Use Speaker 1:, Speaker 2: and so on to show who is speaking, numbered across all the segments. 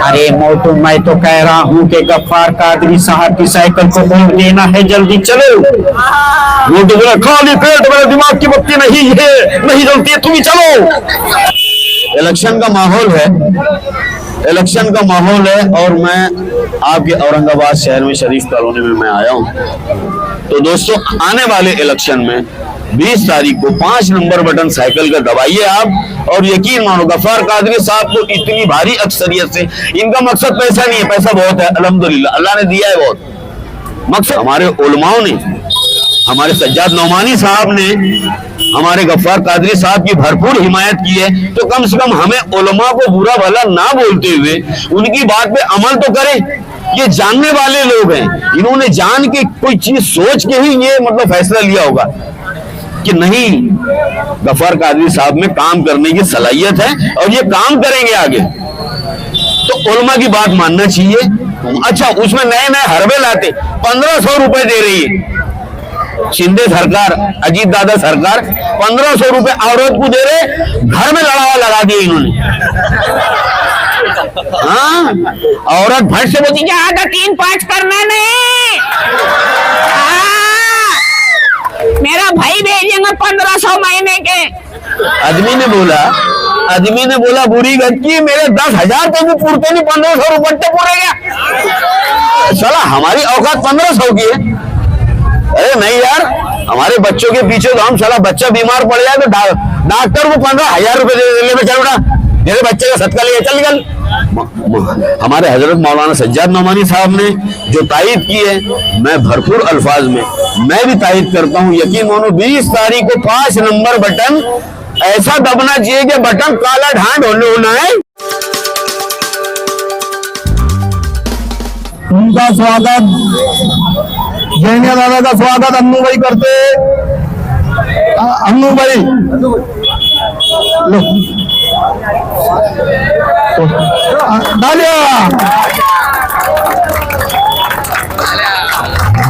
Speaker 1: अरे मोटू, मैं तो कह रहा हूँ कि गफ्फार कादरी साहब की साइकिल को वोट देना है, जल्दी चलो।
Speaker 2: मोटू बोला, खाली पेट मेरे दिमाग की बत्ती नहीं है, नहीं जलती है, तुम ही चलो। इलेक्शन का माहौल है, इलेक्शन का माहौल है और मैं आपके औरंगाबाद शहर में शरीफ कॉलोनी में मैं आया हूं। तो दोस्तों, आने वाले इलेक्शन में 20 तारीख को 5 नंबर बटन साइकिल का दबाइए आप, और यकीन मानो गफ्फार कादरी साहब को इतनी भारी अक्सरियत से, इनका मकसद पैसा नहीं है, पैसा बहुत है अल्हम्दुलिल्लाह, अल्लाह ने दिया है बहुत। मकसद हमारे उलमाओं ने, हमारे सज्जाद नौमानी साहब ने हमारे गफ्फार कादरी साहब की भरपूर हिमायत की है। तो कम से कम हमें उलमा को बुरा भला ना बोलते हुए उनकी बात पे अमल तो करें। ये जानने वाले लोग हैं, इन्होंने जान के कोई चीज सोच के ही ये मतलब फैसला लिया होगा कि नहीं, गफ्फार कादरी साहब में काम करने की सलाहियत है और ये काम करेंगे आगे, तो उलमा की बात मानना चाहिए। अच्छा, उसमें नए नए हरबे लाते, 1500 रुपए दे रही है शिंदे सरकार, अजीत दादा सरकार, 1500 रुपए औरत को दे रहे, घर में लड़ावा लगा दिया इन्होंने। हाँ, औरत भट से बोलती क्या आधा 3-5 करना नहीं, मेरा भाई भेजेंगे 1500 महीने के। आदमी ने बोला बुरी गत की, मेरे 10,000 तो भी पूरते नहीं, 1500 रुपये तो पूरे गया। चला, हमारी औकात 1500 की है। अरे नहीं यार, हमारे बच्चों के पीछे तो हम, साला बच्चा बीमार पड़ जाए तो डॉक्टर को 15,000 रुपए दे चल बेटा, मेरे बच्चे का सदका ले चल गल। हमारे हजरत मौलाना सज्जाद नौमानी साहब ने जो तायद की है, मैं भरपूर अल्फाज में मैं भी तायद करता हूँ। यकीन मानो 20 तारीख को 5 नंबर बटन ऐसा दबना चाहिए कि बटन काला ढांड होना है।
Speaker 3: उनका स्वागत, जैनिया दादा का स्वागत अन्नू भाई करते। अन्नू भाई लो डालिया।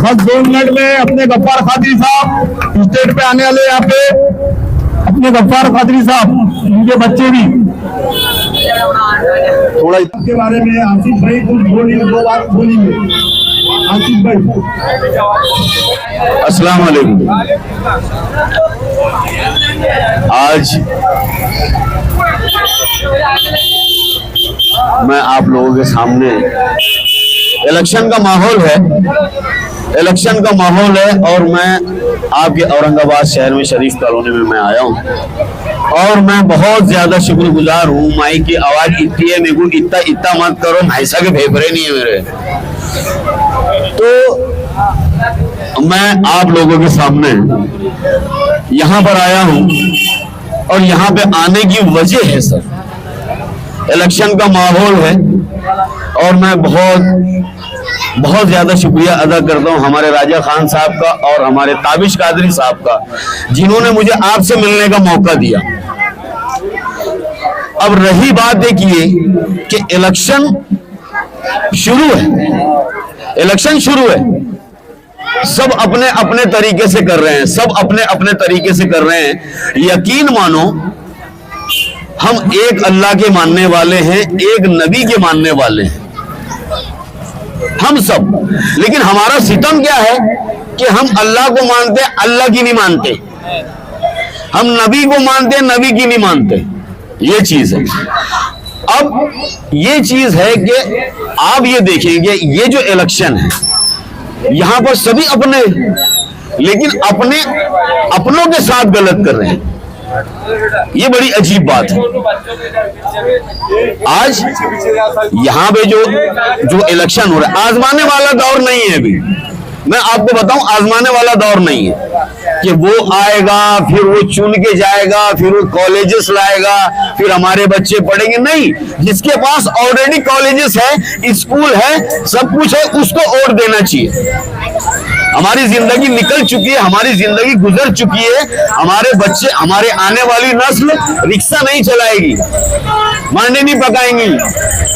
Speaker 3: बस 2 मिनट में अपने गफ्फार कादरी साहब स्टेज पे आने वाले। यहाँ पे अपने गफ्फार कादरी साहब, उनके बच्चे भी थोड़ा इसके बारे में आसिफ भाई कुछ बोलिए, 2 बात बोलिए आसिफ भाई।
Speaker 2: अस्सलाम वालेकुम। आज मैं आप लोगों के सामने, इलेक्शन का माहौल है, इलेक्शन का माहौल है और मैं आपके औरंगाबाद शहर में शरीफ कॉलोनी में मैं आया हूँ और मैं बहुत ज्यादा शुक्रगुजार हूँ। माई की आवाज इतनी है, मेरे को इतना मत करो, भाईसा के फेफड़े नहीं है मेरे। तो मैं आप लोगों के सामने यहाँ पर आया हूँ और यहाँ पे आने की वजह है सर, इलेक्शन का माहौल है और मैं बहुत ज्यादा शुक्रिया अदा करता हूं हमारे राजा खान साहब का और हमारे ताबिश कादरी साहब का, जिन्होंने मुझे आपसे मिलने का मौका दिया। अब रही बात देखिए कि इलेक्शन शुरू है, इलेक्शन शुरू है, सब अपने अपने तरीके से कर रहे हैं, सब अपने अपने तरीके से कर रहे हैं। यकीन मानो, हम एक अल्लाह के मानने वाले हैं, एक नबी के मानने वाले हैं, हम सब। लेकिन हमारा सितम क्या है कि हम अल्लाह को मानते, अल्लाह की नहीं मानते, हम नबी को मानते, नबी की नहीं मानते। ये चीज है। अब ये चीज है कि आप ये देखेंगे, ये जो इलेक्शन है, यहां पर सभी अपने, लेकिन अपनों के साथ गलत कर रहे हैं। ये बड़ी अजीब बात है। आज यहाँ पे जो इलेक्शन हो रहा है, आजमाने वाला दौर नहीं है अभी। मैं आपको बताऊं, आजमाने वाला दौर नहीं है कि वो आएगा फिर वो चुन के जाएगा, फिर वो कॉलेजेस लाएगा, फिर हमारे बच्चे पढ़ेंगे। नहीं, जिसके पास ऑलरेडी कॉलेजेस है, स्कूल है, सब कुछ है, उसको वोट देना चाहिए। हमारी जिंदगी निकल चुकी है, हमारी जिंदगी गुजर चुकी है। हमारे बच्चे, हमारे आने वाली नस्ल रिक्शा नहीं चलाएगी, मांडे नहीं पकाएंगी।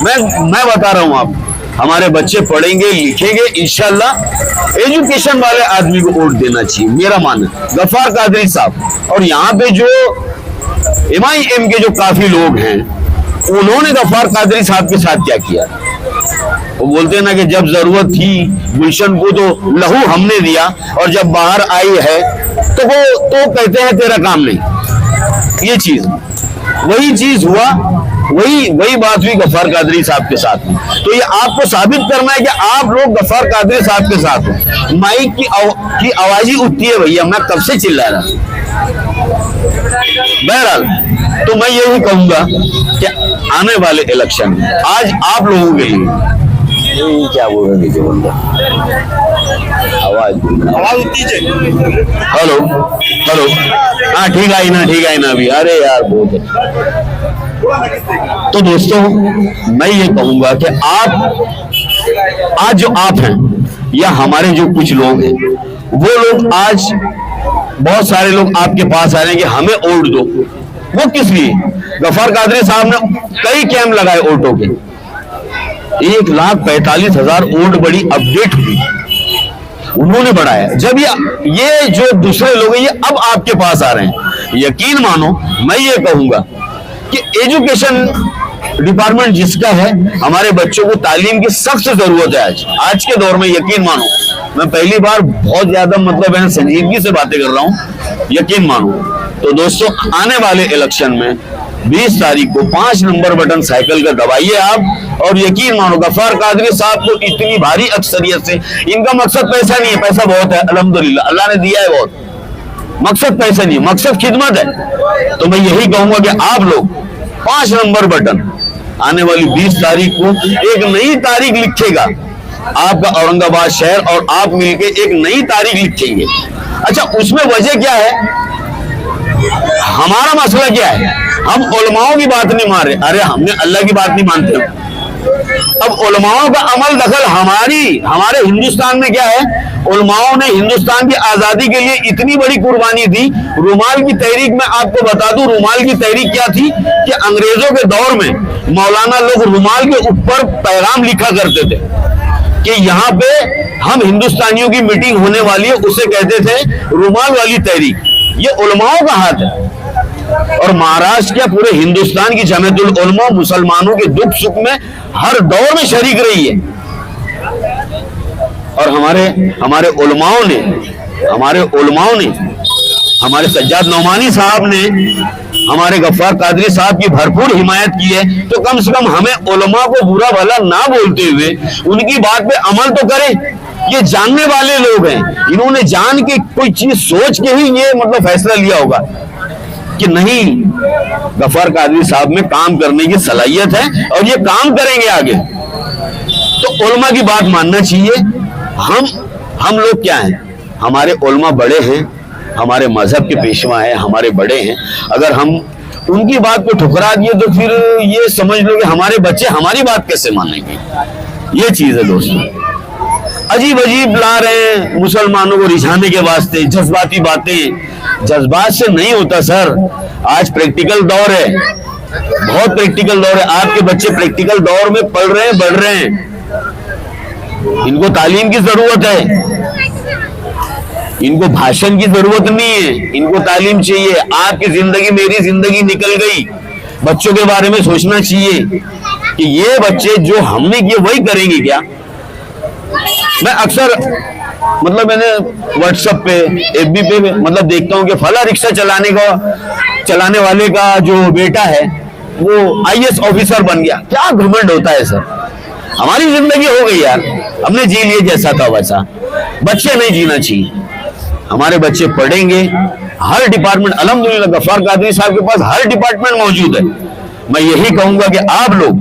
Speaker 2: मैं बता रहा हूं आप, हमारे बच्चे पढ़ेंगे, लिखेंगे इंशाल्लाह। एजुकेशन वाले आदमी को वोट देना चाहिए, मेरा मानना। गफ्फार कादरी साहब और यहाँ पे जो MIM के जो काफी लोग हैं, उन्होंने गफ्फार कादरी साहब के साथ क्या किया? वो बोलते हैं ना कि जब जरूरत थी गुलशन को तो लहू हमने दिया, और जब बाहर आई है तो वो तो कहते हैं तेरा काम नहीं। ये चीज, वही चीज हुआ, वही बात हुई गफ्फार कादरी साहब के साथ में। तो ये आपको साबित करना है कि आप लोग गफ्फार कादरी साहब के साथ हो। माइक की आवाज ही उठती है भैया, मैं कब से चिल्ला रहा। बहरहाल तो मैं यही कहूंगा कि आने वाले इलेक्शन में आज आप लोगों के लिए क्या बोल रहे थे बंदा, आवाज हेलो हेलो, हाँ ठीक आई ना अभी, अरे यार बहुत है। तो दोस्तों मैं ये कहूंगा कि आज जो आप हैं या हमारे जो कुछ लोग हैं, वो लोग आज बहुत सारे लोग आपके पास आ रहे हैं कि हमें वोट दो। वो किस लिए? गफ्फार कादरी साहब ने कई कैंप लगाए वोटों के, 1,45,000 वोट बड़ी अपडेट हुई, उन्होंने बढ़ाया। जब ये जो दूसरे लोग हैं ये अब आपके पास आ रहे हैं, यकीन मानो मैं ये कहूंगा कि एजुकेशन डिपार्टमेंट जिसका है, हमारे बच्चों को तालीम की सख्त जरूरत है आज के दौर में। यकीन मानो, मैं पहली बार बहुत ज्यादा मैं संजीदगी से बातें कर रहा हूं, यकीन मानो। तो दोस्तों आने वाले इलेक्शन में 20 तारीख को 5 नंबर बटन साइकिल का दबाइए आप, और यकीन मानो गफ्फार कादरी साहब को इतनी भारी अक्सरियत से, इनका मकसद पैसा नहीं है, पैसा बहुत है अल्हम्दुलिल्लाह, अल्लाह ने दिया है बहुत, मकसद पैसा नहीं, मकसद खिदमत है। तो मैं यही कहूंगा कि आप लोग 5 नंबर बटन आने वाली 20 तारीख को एक नई तारीख लिखेगा आपका औरंगाबाद शहर, और आप मिलके एक नई तारीख लिखेंगे। अच्छा, उसमें वजह क्या है? हमारा मसला क्या है? हम उलमाओं की बात नहीं मान रहे, अरे हमने अल्लाह की बात नहीं मानते। अब उलमाओं का अमल दखल हमारे हिंदुस्तान में क्या है? उलमाओं ने हिंदुस्तान की आजादी के लिए इतनी बड़ी कुर्बानी दी। रुमाल की तहरीक में आपको बता दूं, रुमाल की तहरीक क्या थी कि अंग्रेजों के दौर में मौलाना लोग रुमाल के ऊपर पैगाम लिखा करते थे कि यहाँ पे हम हिंदुस्तानियों की मीटिंग होने वाली है, उसे कहते थे रुमाल वाली तहरीक। ये उलमाओं का हाथ है, और महाराष्ट्र क्या पूरे हिंदुस्तान की जमीयतुल उलमा मुसलमानों के दुख सुख में हर दौर में शरीक रही है। और हमारे उलमाओं ने हमारे सज्जाद नौमानी साहब ने हमारे गफ्फार कादरी साहब की भरपूर हिमायत की है। तो कम से कम हमें उलमा को बुरा भला ना बोलते हुए उनकी बात पे अमल तो करें। ये जानने वाले लोग हैं, इन्होंने जान के कोई चीज सोच के ही ये फैसला लिया होगा कि नहीं, गफ्फार कादरी साहब में काम करने की सलाहियत है और ये काम करेंगे आगे। तो उलमा की बात मानना चाहिए। हम लोग क्या हैं? हमारे उलमा बड़े हैं, हमारे मजहब के पेशवा हैं, हमारे बड़े हैं। अगर हम उनकी बात को ठुकरा दिए तो फिर ये समझ लो कि हमारे बच्चे हमारी बात कैसे मानेंगे। ये चीज है दोस्तों, अजीब अजीब ला रहे हैं मुसलमानों को रिझाने के वास्ते, जज्बाती बातें। जज्बात से नहीं होता सर, आज प्रैक्टिकल दौर है, बहुत प्रैक्टिकल दौर है। आपके बच्चे प्रैक्टिकल दौर में पढ़ रहे हैं, बढ़ रहे हैं, इनको तालीम की जरूरत है, इनको भाषण की जरूरत नहीं है, इनको तालीम चाहिए। आपकी जिंदगी मेरी जिंदगी निकल गई, बच्चों के बारे में सोचना चाहिए कि ये बच्चे जो हमने किए वही करेंगे क्या। मैं अक्सर मैंने व्हाट्सएप पे, एफबी पे देखता हूँ कि फला रिक्शा चलाने वाले का जो बेटा है वो आईएएस ऑफिसर बन गया। क्या घमंड होता है सर। हमारी जिंदगी हो गई यार, हमने जी लिए जैसा था वैसा। बच्चे नहीं जीना चाहिए, हमारे बच्चे पढ़ेंगे। हर डिपार्टमेंट, अल्हम्दुलिल्लाह गफ्फार कादरी साहब के पास हर डिपार्टमेंट मौजूद है। मैं यही कहूंगा कि आप लोग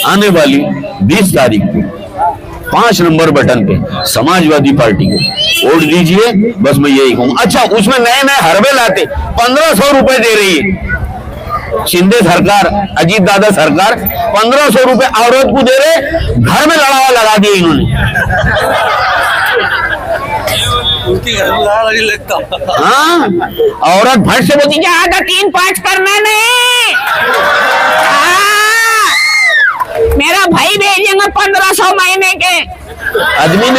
Speaker 2: आने वाली 20 तारीख को 5 नंबर बटन पे समाजवादी पार्टी को वोट दीजिए, बस मैं यही कहूंगा। अच्छा, उसमें नए नए हरबे लाते, 1500 रुपए दे रही है शिंदे सरकार, अजीत दादा सरकार 1500 रुपए औरत को दे रहे, घर में लड़ावा लगा दिया इन्होंने। हाँ, औरत भट से बोलती क्या आधा 3-5 करना नहीं, मेरा भाई भेजेंगे 1500 महीने के। आदमी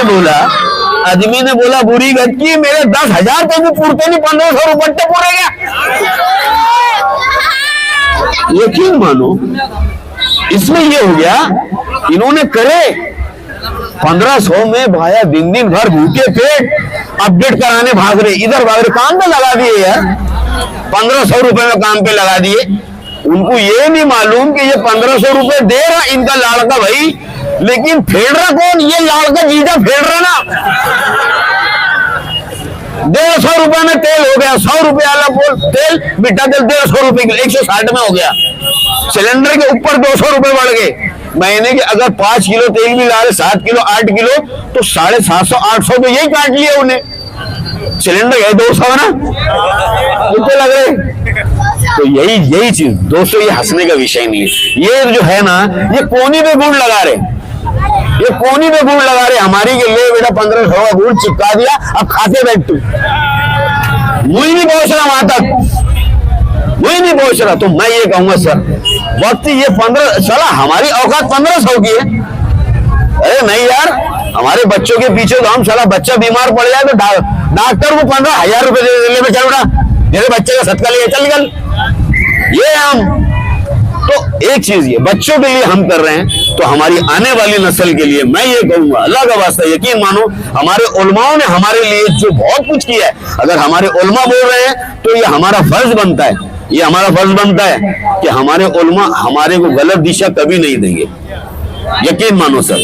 Speaker 2: ने बोला बुरी गत की, मेरे 10,000 पे भी पूरते नहीं, 1500 रुपये पूरे गया। यकीन मानो इसमें ये हो गया, इन्होंने करे 1500 में भाया दिन दिन भर भूखे पेट अपडेट कराने भाग रहे, इधर भाग रहे, काम पे लगा दिए यार, 1500 रुपए में काम पे लगा दिए। उनको ये नहीं मालूम कि ये 1500 रुपए दे रहा इनका लाड़का भाई, लेकिन फेड़ रहा कौन? ये लाड़का जीजा फेड़ रहा ना। 150 रुपए में तेल हो गया, 100 रुपए वाला तेल बिट्टा तेल 150 रुपए किलो, 160 में हो गया। सिलेंडर के ऊपर 200 रुपए बढ़ गए। महीने के अगर 5 किलो तेल भी ला रहे, 7 किलो 8 किलो, तो 750 800 तो यही काट लिया उन्हें। सिलेंडर है 200 ना, कितने लग रहे? तो यही चीज दोस्तों, ये हंसने का विषय नहीं है। ये जो है ना, ये कोनी पे गुड़ लगा रहे, ये कोनी पे गुड़ लगा रहे, हमारी के लिए बेटा 1500 का गुड़ चिपका दिया, अब खाते बैठ तू। मुझे नहीं पहुंच रहा वहां तक, मुझे नहीं पहुंच रहा। तो मैं ये कहूंगा सर, वक्त ये 15 चला, हमारी औकात 1500 की है। अरे नहीं यार, हमारे बच्चों के पीछे तो हम चला, बच्चा बीमार पड़ जाए तो डॉक्टर को 15,000 रुपए दे ले, चल बेटा मेरे बच्चे का सदका लिए चल निकल। ये हम तो एक चीज ये बच्चों के लिए हम कर रहे हैं, तो हमारी आने वाली नस्ल के लिए मैं ये कहूंगा, अल्लाह का वास्ता यकीन मानो, हमारे उलमाओं ने हमारे लिए जो बहुत कुछ किया है, अगर हमारे उलमा बोल रहे हैं तो ये हमारा फर्ज बनता है, ये हमारा फर्ज बनता है कि हमारे उलमा हमारे को गलत दिशा कभी नहीं देंगे। यकीन मानो सर,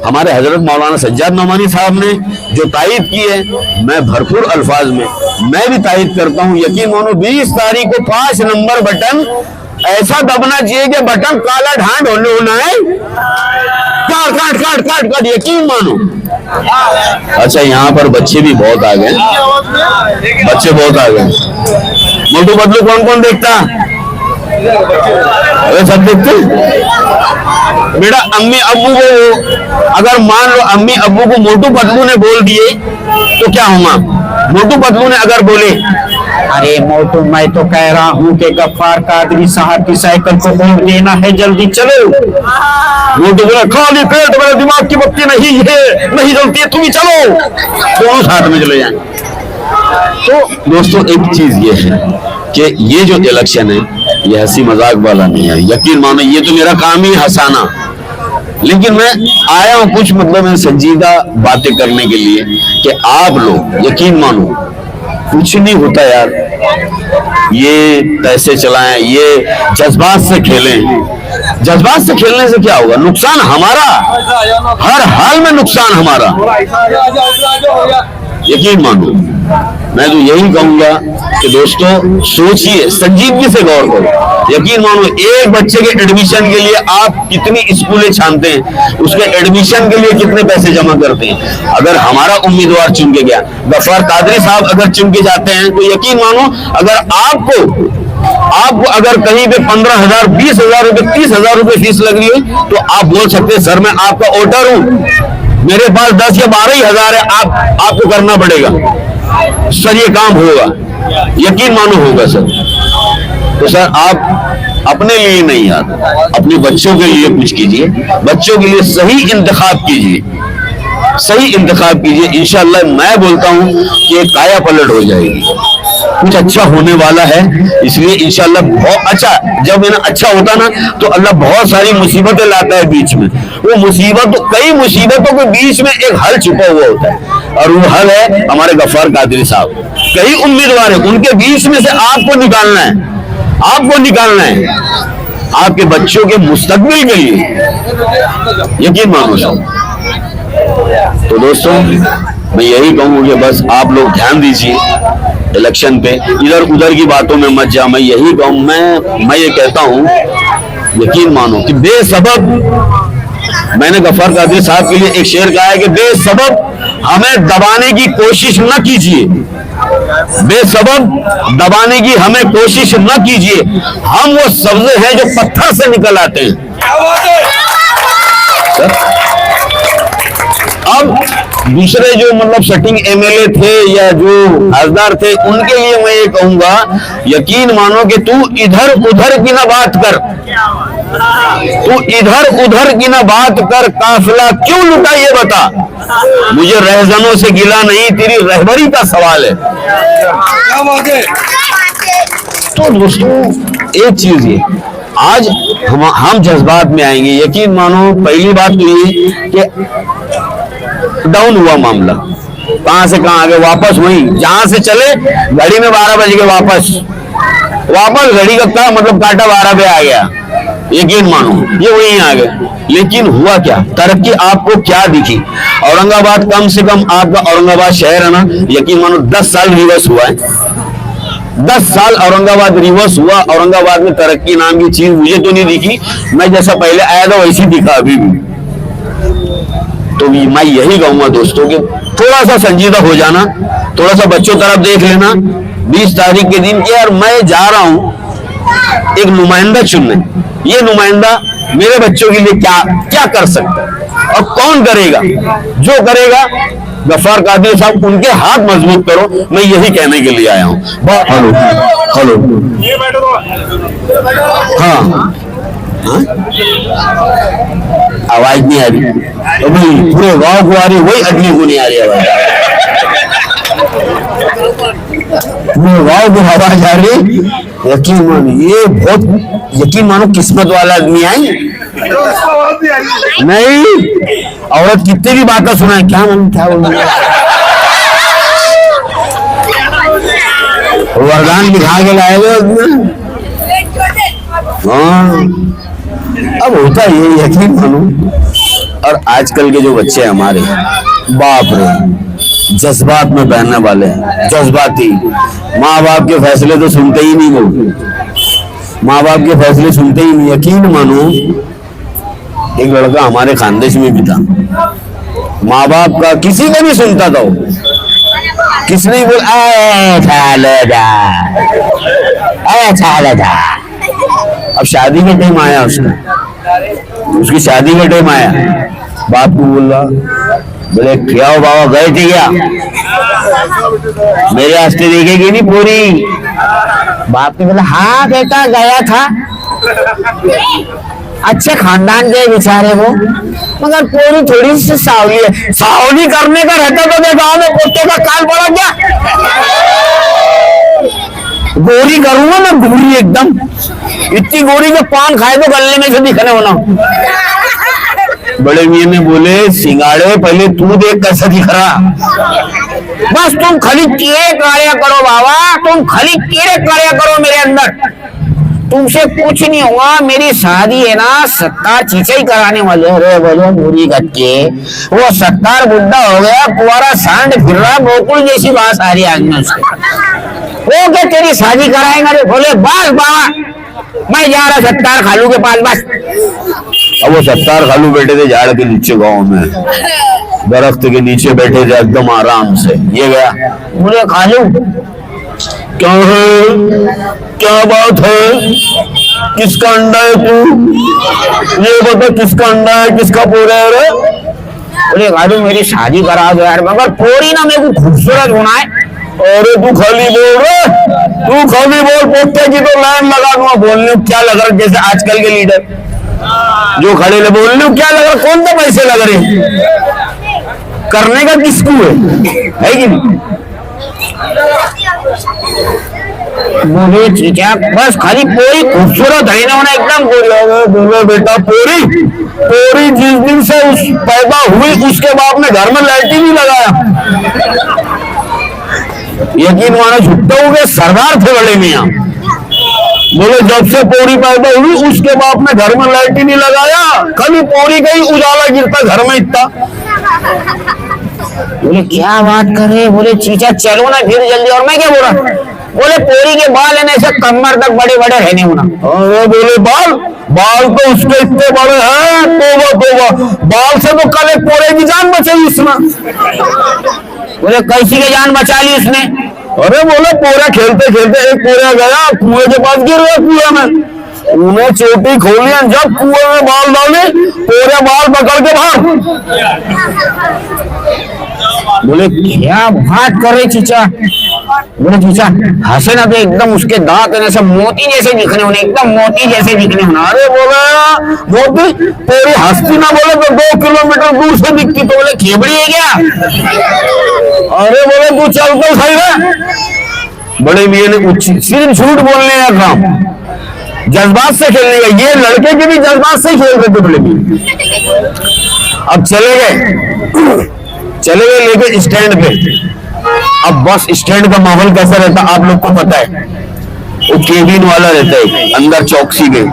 Speaker 2: हमारे हजरत मौलाना सज्जाद नौमानी साहब ने जो तायद की है, मैं भरपूर अल्फाज में मैं भी तायद करता हूं। यकीन मानो 20 तारीख को 5 नंबर बटन ऐसा दबना चाहिए कि बटन काला ढांड होना है, काट काट काट काट काट, यकीन मानो। अच्छा, यहाँ पर बच्चे भी बहुत आ गए, बच्चे बहुत आ गए। मोटू पतलू कौन कौन देखता? अरे सब देखते बेटा। अम्मी अब्बू को अगर मान लो अम्मी अब्बू को मोटू पतलू ने बोल दिए तो क्या हुआ? मोटू पतलू ने अगर बोले,
Speaker 1: अरे मोटू मैं तो कह रहा हूँ कि गफ्फार कादरी साहब की साइकिल को मोड़ देना है, जल्दी चलो।
Speaker 2: मोटू बोला खाली पेट मेरे दिमाग की बत्ती नहीं है, नहीं जलती है, तुम ही चलो, दोनों साथ में चले जाए। तो दोस्तों एक चीज ये है कि ये जो इलेक्शन है ये हंसी मजाक वाला नहीं है। यकीन मानो ये तो मेरा काम ही हंसाना, लेकिन मैं आया हूं कुछ मतलब है संजीदा बातें करने के लिए कि आप लोग यकीन मानो कुछ नहीं होता यार, ये पैसे चलाएं, ये जज्बात से खेलें। जज्बात से खेलने से क्या होगा? नुकसान हमारा, हर हाल में नुकसान हमारा। यकीन मानो मैं तो यही कहूंगा कि दोस्तों सोचिए, संजीदगी से गौर करो। यकीन मानो एक बच्चे के एडमिशन के लिए आप कितनी स्कूलें छानते हैं, उसके एडमिशन के लिए कितने पैसे जमा करते हैं। अगर हमारा उम्मीदवार चुन के गया, गफ्फार कादरी साहब अगर चुन के जाते हैं, तो यकीन मानो अगर आपको अगर कहीं पे 15,000 20,000 रुपए 30,000 रुपए फीस लग रही है, तो आप बोल सकते हैं सर मैं आपका वोटर हूं, मेरे पास 10 या 12,000 है, आपको करना पड़ेगा सर, ये काम होगा। यकीन मानो होगा सर। तो सर आप अपने लिए नहीं यार, अपने बच्चों के लिए कुछ कीजिए, बच्चों के लिए सही इंतखाब कीजिए, सही इंतखाब कीजिए। इंशाअल्लाह मैं बोलता हूं कि काया पलट हो जाएगी, कुछ अच्छा होने वाला है। इसलिए इंशाअल्लाह बहुत अच्छा, जब ना अच्छा होता ना तो अल्लाह बहुत सारी मुसीबतें लाता है बीच में। वो कई मुसीबतों के बीच में एक हल छुपा हुआ होता है, और वो हल है हमारे गफ्फार कादरी साहब। कई उम्मीदवार है, उनके बीच में से आपको निकालना है, आपको निकालना है आपके बच्चों के मुस्तकबिल के लिए। यकीन मानो साहब। तो दोस्तों मैं यही कहूंगा कि बस आप लोग ध्यान दीजिए इलेक्शन पे, इधर उधर की बातों में मत जा। मैं यही कहूँ, मैं ये कहता हूँ, यकीन मानो कि बेसबब, मैंने गफ्फार कादरी साहब के लिए एक शेर कहा है कि बेसबब हमें दबाने की कोशिश न कीजिए, बेसबब दबाने की हमें कोशिश न कीजिए। हम वो सब्जे हैं जो पत्थर से निकल आते हैं। अब दूसरे जो मतलब सेटिंग एमएलए थे या जो हजदार थे, उनके लिए मैं ये कहूंगा, यकीन मानो कि तू इधर उधर की ना बात कर, तू इधर उधर की ना बात कर, काफिला क्यों लुटा ये बता। मुझे रहजनों से गिला नहीं, तेरी रहबरी का सवाल है। तो दोस्तों एक चीज ये, आज हम जज्बात में आएंगे। यकीन मानो, पहली बात तो ये कि डाउन हुआ मामला, कहां से कहां आ गए, वापस वहीं जहां से चले, घड़ी में 12 बज गए, वापस घड़ी का मतलब काटा 12 पे आ गया। यकीन मानो ये वहीं आ गए। लेकिन हुआ क्या, तरक्की आपको क्या दिखी? औरंगाबाद, कम से कम आपका औरंगाबाद शहर है ना, यकीन मानो 10 साल रिवर्स हुआ है। 10 साल औरंगाबाद रिवर्स हुआ। औरंगाबाद में तरक्की नाम की चीज मुझे तो नहीं दिखी। मैं जैसा पहले आया था वैसी दिखा अभी भी। तो मैं यही कहूंगा दोस्तों कि थोड़ा सा संजीदा हो जाना, थोड़ा सा बच्चों तरफ देख लेना। 20 तारीख के दिन के, और मैं जा रहा हूं एक नुमाइंदा चुनने। ये नुमाइंदा मेरे बच्चों के लिए क्या क्या कर सकता है और कौन करेगा? जो करेगा गफ्फार कादरी साहब, उनके हाथ मजबूत करो। मैं यही कहने के लिए आया हूँ। हेलो हेलो, हाँ आवाज नहीं आ रही अभी, पूरे गांव को आ रही, वही अगली को नहीं आ रही आवाज। पूरे गांव को आवाज आ रही। यकीन मानो, ये बहुत यकीन मानो किस्मत वाला आदमी है। नहीं, औरत कितने की बातें सुनाए, क्या मन क्या बोल, वरदान दिखा के लाए हुए। हाँ, अब होता ये, यकीन मानो। और आजकल के जो बच्चे हैं हमारे, बाप रे, जज्बात में बहने वाले हैं, जज्बाती। माँ बाप के फैसले तो सुनते ही नहीं, वो माँ बाप के फैसले सुनते ही नहीं। यकीन मानो, एक लड़का हमारे खानदेश में भी था, माँ बाप का किसी का नहीं सुनता था वो। किसने बोल अब शादी का टाइम आया, उसकी शादी का टाइम आया, बाप को बोल रहा, बोले क्या हो बाबा, गए थे क्या? मेरे रास्ते देखेगी नहीं पूरी। बाप ने बोला हाँ बेटा गया था, अच्छे खानदान के बेचारे वो, मगर पूरी थोड़ी सी सावली है। सावली करने का रहता तो गाँव में पोते का काल पड़ा क्या? गोरी करूंगा मैं, गोरी एकदम, इतनी गोरी जो पान खाए तो गले में से दिखने होना। बड़े मियां ने बोले सिंगाड़े पहले तू देख कैसा दिख रहा, बस तुम खाली कीड़े कार्य करो बाबा, तुम खाली कीड़े कार्य करो मेरे अंदर, तुमसे कुछ नहीं हुआ। मेरी शादी है ना 70 चीजें ही कराने वाले। अरे बोलो बुरी गट्टे, वो 70 बुढ़ा हो गया, कुआरा सांड फिर रहा, गोकुल जैसी बात आ रही है आदमी उसके। वो क्या तेरी शादी कराएंगे? अरे बोले बस बाबा मैं जा रहा 70 खालू के पास, बस। अब वो 70 खालू बैठे थे झाड़ के नीचे, गाँव में दरख्त के नीचे बैठे थे एकदम आराम से। ये गया, बोले खालू क्या है, क्या बात है, किसका अंडा है तू, ये बता किसका अंडा है, किसका पोरा है? बोले खालू मेरी शादी करा दो यार, मगर पूरी ना मेरे को खूबसूरत होना है। अरे तू खाली बोल रहे, तू खाली बोल, पोते की तो लाइन लगा दूंगा। बोलने क्या लग रहा, जैसे आजकल के लीडर जो खड़े ले, बोलने क्या लग रहा, कौन सा पैसे लग रहे, करने का किसको है कि नहीं? बोले चीचा बस खाली पूरी खूबसूरत है ना, एकदम बोले बेटा पूरी पूरी जिस दिन से उस पैदा हुई उसके बाप ने घर में लाइटिंग नहीं लगाया। यकीन मानो झुट्टा हो गए, सरदार थे बड़े मियां। बोले जब से पौड़ी पैदा हुई उसके बाप ने घर में लाइट ही नहीं लगाया, कभी पौड़ी का ही उजाला गिरता घर में इतना। बोले क्या बात कर रहे? बोले चीचा चलो ना फिर जल्दी। और मैं क्या बोल रहा? बोले पौड़ी के बाल लेने से कमर तक बड़े बड़े रहने होना। अरे बोले बाल तो उसके इतने बड़े हैं, तोबा तोबा, बाल से तो कल एक पोरे की जान बचाई इसमें। बोले कैसी की जान बचा ली उसने? अरे बोले पोरा खेलते खेलते एक पोरा गया कुएं के पास, गिर गया कुएं में, उन्हें चोटी खोली, जब कुएं में बाल डाले पोरे बाल पकड़ के भाग। बोले क्या बात कर रहे चीचा? बोले चीचा हंसे ना तो एकदम उसके दांत ऐसे मोती जैसे दिखने होने, एकदम मोती जैसे दिखने होना। अरे बोले मोती पूरी हंसती ना, बोले तो 2 किलोमीटर दूर से दिखती। तो बोले खेबड़ी है क्या? अरे बोले तू चल तो सही है। बड़े मियां ने सिर्फ झूठ बोलने का काम, जज्बात से खेलने का, ये लड़के के भी जज्बात से ही खेल रहे थे बड़े भी। अब चले गए लेके स्टैंड पे। अब बस स्टैंड का माहौल कैसा रहता आप लोग को पता है, वो केबिन वाला रहता है अंदर चौकसी में,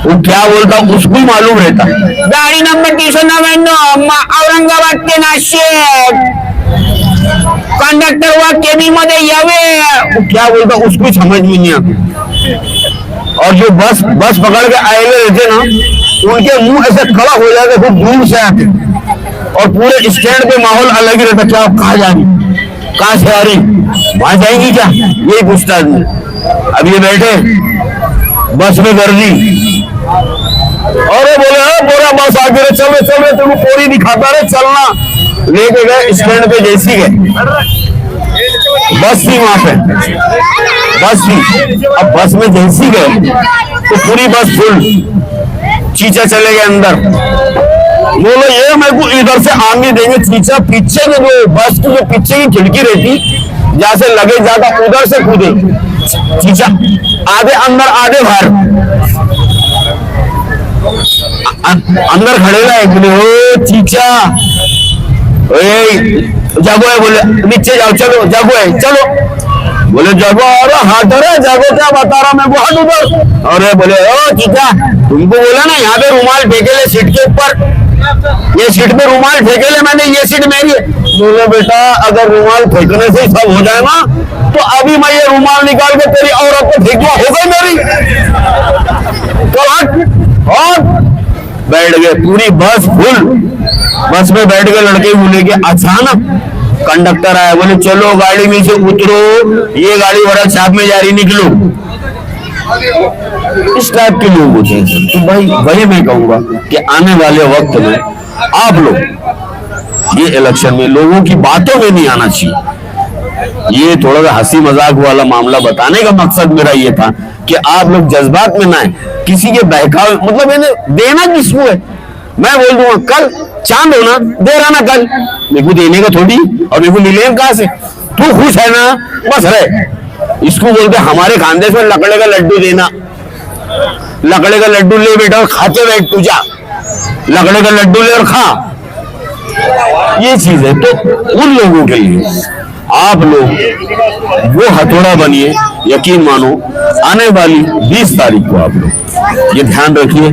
Speaker 2: वो क्या बोलता उसको ही मालूम रहता। गाड़ी नंबर 399 औरंगाबाद ते नाशिक, कंडक्टर हुआ केबिन मध्ये यावे, वो क्या बोलता उसको समझ में नहीं आता। और जो बस पकड़ के आएले रहते ना, उनके मुंह ऐसे खड़ा हो जाते, खूब दूर से आते, और पूरे स्टैंड पे माहौल अलग ही रहता। क्या आप कहाँ जा रही, कहाँ से आ रही, वहां जाएंगी क्या, यही पूछता आदमी। अब ये बैठे बस में गर्दी, अरे बोले पूरा बस आगे रे, चल रहे तुम पूरी दिखाता रहे, चलना। लेके गए स्टैंड पे, जैसी गए बस थी वहां पे, बस थी। अब बस में जैसी गए तो पूरी बस फुल, चीचा चले गए अंदर। बोलो ये मेरे को इधर से आने देंगे, चीचा पीछे के जो बस की जो पीछे की खिड़की रहती, जहां से लगेज जाता उधर से कूदे। चीचा आधे अंदर आधे बाहर, अंदर खड़े रहे। बोले ओ चीचा, जागो है, बोले नीचे जाओ, चलो जागो है, चलो। बोले जागो, अरे हाथ अरे जागो, क्या बता रहा मैं, वो हाथ उधर। अरे बोले ओ चीचा, तुमको बोला ना यहाँ पे रुमाल फेंके ले सीट के ऊपर, ये सीट पे रुमाल फेंके ले मैंने, ये सीट मेरी है। बोले बेटा अगर रुमाल फेंकने से सब हो जाए ना, तो अभी मैं ये रुमाल निकाल के तेरी औरत को फेंकवा हो गई मेरी। और बैठ गए, पूरी बस फुल। बस में बैठ गए लड़के, बोले कि अचानक कंडक्टर आया, बोले चलो गाड़ी में से उतरो, ये गाड़ी बड़ा छाप में जा रही, निकलो। इस टाइप के लोग होते हैं सर। तो भाई वही मैं कहूंगा कि आने वाले वक्त में आप लोग ये इलेक्शन में लोगों की बातों में नहीं आना चाहिए। ये थोड़ा सा हंसी मजाक वाला मामला बताने का मकसद मेरा ये था कि आप लोग जज्बात में ना आए, किसी के बहकावे, मतलब इन्हें देना किसको है। मैं बोल दूंगा कल चांद होना, दे रहा ना कल, मेरे को देने का थोड़ी, और मेरे को मिलेगा कहां से, तू खुश है ना बस रहे। इसको बोलते हमारे खानदेश में लकड़े का लड्डू देना, लकड़े का लड्डू ले बेटा और खाते बैठ, तू जा लकड़े का लड्डू ले और खा, ये चीज है। तो उन लोगों के लिए आप लोग वो हथौड़ा बनिए, यकीन मानो आने वाली 20 तारीख को आप लोग ये ध्यान रखिए,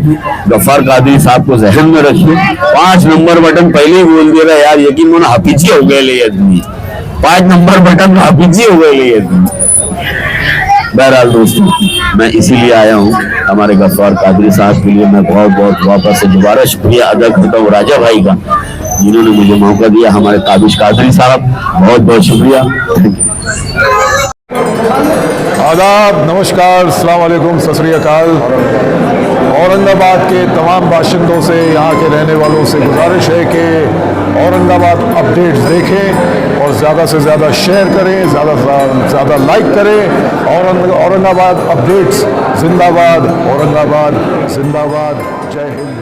Speaker 2: गफ्फार कादरी साहब को जहन में रखिए। 5 नंबर बटन पहले ही बोल दिया यार, यकीन मानो हाफिजी हो गए ले आदमी, 5 नंबर बटन हाफिजी हो गए ले आदमी। बहरहाल दोस्तों, मैं इसीलिए आया हूँ हमारे गफ्फार कादरी साहब के लिए। मैं बहुत बहुत वापस से दोबारा शुक्रिया अदा करता हूँ राजा भाई का, जिन्होंने मुझे मौका दिया। हमारे काबिश कादरी साहब, बहुत बहुत शुक्रिया।
Speaker 4: आदाब, नमस्कार, अस्सलाम वालेकुम, सत श्री अकाल। औरंगाबाद के तमाम बाशिंदों से, यहाँ के रहने वालों से गुजारिश है कि औरंगाबाद अपडेट्स देखें और ज़्यादा से ज़्यादा शेयर करें, ज़्यादा से ज़्यादा लाइक करें। औरंगाबाद अपडेट्स जिंदाबाद, औरंगाबाद जिंदाबाद। जय हिंद।